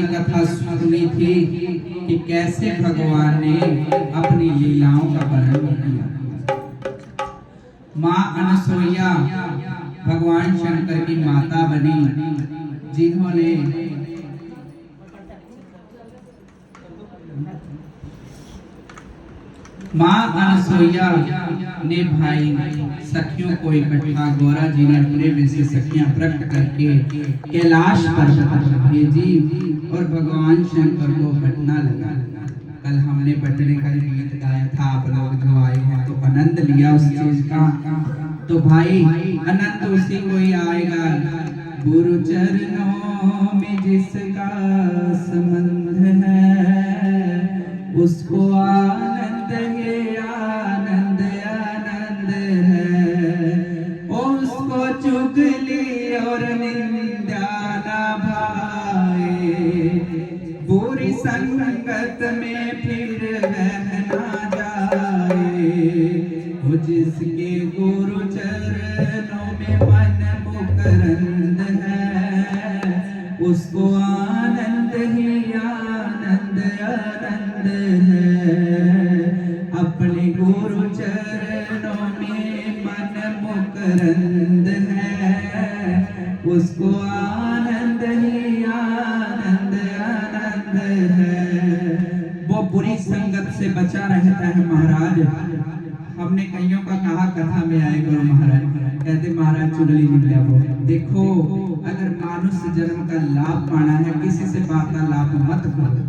कथा सुनी थी कि कैसे भगवान ने अपनी लीलाओं का वर्णन किया। माँ अनसुईया भगवान शंकर की माता बनी, जिन्होंने माँ अनसुईया ने भाई सखियों को इकट्ठा, गौरा जी ने अपने में से सखियां प्रकट करके कैलाश पर्वत पर भेजी और भगवान शंकर को बटना लगा। कल हमने बटने का गीत गाया था, आप लोग जो आए हैं तो आनंद लिया उस चीज का। तो भाई आनंद उसी को ही आएगा, गुरु चरणों में जिसका संबंध है उसको आनंद ही आनंद आनंद है। उसको चुगली और निंदा ना भाए, बुरी संगत में फिर बहना जाए। वो जिसके गुरु चरणों में मन मुकरंद है उसको आनंद ही आनंद आनंद है। अपने गुरु चरणों में मन मुकरंद है उसको आनंद ही आनंद आनंद है। वो बुरी संगत से बचा रहता है महाराज। हमने कईयों का कहा कथा में आए गुरु महाराज, कहते महाराज चुगली निकला। वो देखो, अगर मानुष्य जन्म का लाभ पाना है किसी से वार्तालाप मत करो।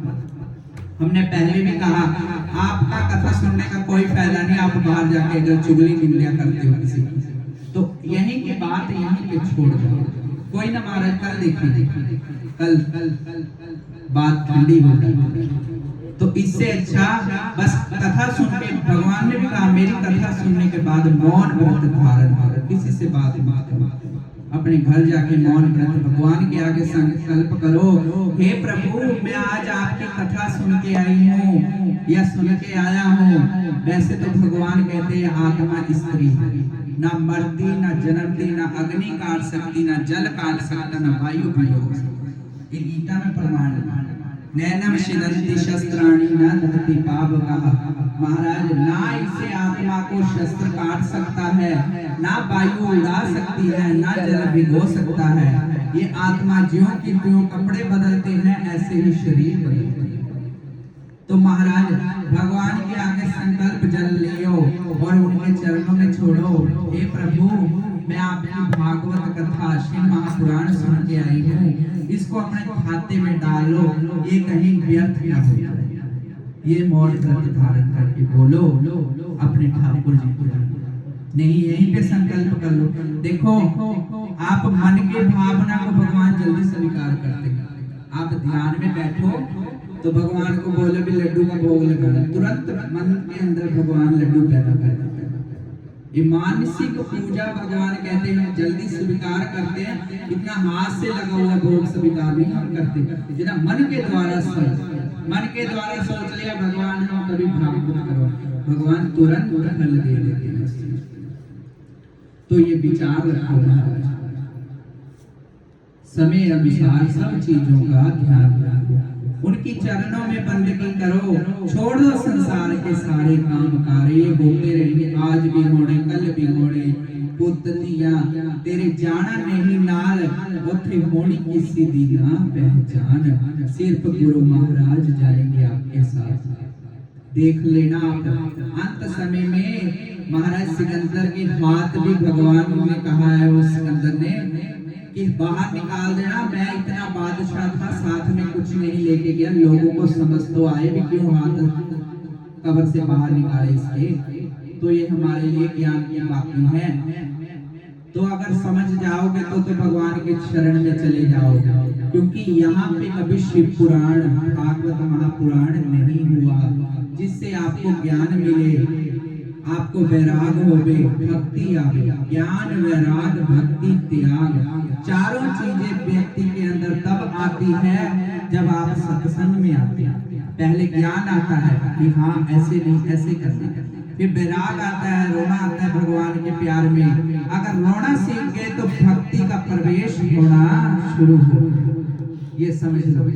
हमने पहले भी कहा आपका कथा सुनने का कोई फायदा नहीं, आप बाहर जाके अगर चुगली निंदा करते हो किसी तो यहीं की बात यहीं पे छोड़ दो। कोई ना महाराज, कल देखिए कल बात ठंडी होगी तो इससे अच्छा बस कथा सुन के, भगवान ने भी कहा मेरी कथा सुनने के बाद मौन व्रत धारण करो, किसी से बात मत करो। अपने घर जाके मौन व्रत भगवान के आगे संकल्प करो, हे प्रभु मैं आज आपकी कथा सुन के आई हूँ या सुन के आया हूँ। वैसे तो भगवान कहते हैं आत्मा स्त्री है, ना मरती ना जन्मती, ना अग्नि काट सकती, ना जल काट सकता, ना वायु भी हो सकती। ये गीता में प्रमाण है। नैनम शिदंति शस्त्राणि न दहति पावकः। महाराज ना इसे आत्मा को शस्त्र काट सकता है, ना वायु उड़ा सकती है, ना जल भिगो सकता है। ये आत्मा ज्यों की त्यों कपड़े बदलते हैं ऐसे ही शरीर बदलते हैं। तो महाराज भगवान के आगे संकल्प जल लियो और उनके चरणों में छोड़ो, हे प्रभु मैं आपकी भागवत कथा श्री महापुराण सुन के आई हूँ, इसको अपने खाते में डालो, ये कहीं व्यर्थ न हो जाए। ये मौन व्रत धारण करके बोलो अपने ठाकुर जी को, नहीं यहीं पे संकल्प कर लो। देखो आप मन के भावना को भगवान जल्दी स्वीकार करते हैं। आप ध्यान में बैठो तो भगवान को बोलो भी लड्डू का भोग लगाना, तुरंत मन के अंदर भगवान लड्डू पैदा कर देते हैं। ये मानसिक पूजा भगवान कहते हैं जल्दी स्वीकार करते हैं, इतना हाथ से लगा हुआ भोग स्वीकार नहीं हम करते। जितना मन के द्वारा सोच लिया भगवान हम कभी भागवत करो, भगवान तुरंत फल दे देते हैं। तो ये विचार रखो महाराज, समय अनुसार सब चीजों का ध्यान रखो, उनकी चरणों में बंदगी करो, छोड़ दो संसार के सारे काम कार्य होते रहेंगे, आज भी होने कल भी होने। पुतलियां तेरे जाना नहीं नाल उठे होनी किसी दी ना पहचान, सिर्फ गुरु महाराज जाएंगे आपके साथ। देख लेना आप अंत समय में महाराज सिकंदर के हाथ भी भगवान ने कहा है उस सिकंदर ने कि बाहर निकाल देना, मैं इतना बादशाह था साथ में कुछ नहीं लेके गया, लोगों को समझ तो आए भी क्यों हाथ कब्र से बाहर निकाले इसके। तो ये हमारे लिए ज्ञान की बातें हैं। तो अगर समझ जाओगे तो भगवान के शरण में चले जाओगे, क्योंकि यहाँ पे कभी शिव पुराण भागवत महापुराण नहीं हुआ जिससे आपको ज्ञान मिले, आपको वैराग होवे, भक्ति आवे। ज्ञान वैराग भक्ति त्याग चारों चीजें व्यक्ति के अंदर तब आती है जब आप सत्संग में आते हैं। पहले ज्ञान आता है कि हाँ ऐसे नहीं ऐसे करना, फिर वैराग आता है, रोना आता है भगवान के प्यार में। अगर रोना सीख गए तो भक्ति का प्रवेश होना शुरू हो, ये समझ लो।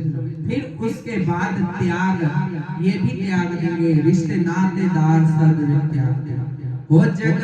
उसके बाद त्याग, ये भी त्याग देंगे, रिश्ते नातेदार सब त्याग देंगे। हो जगत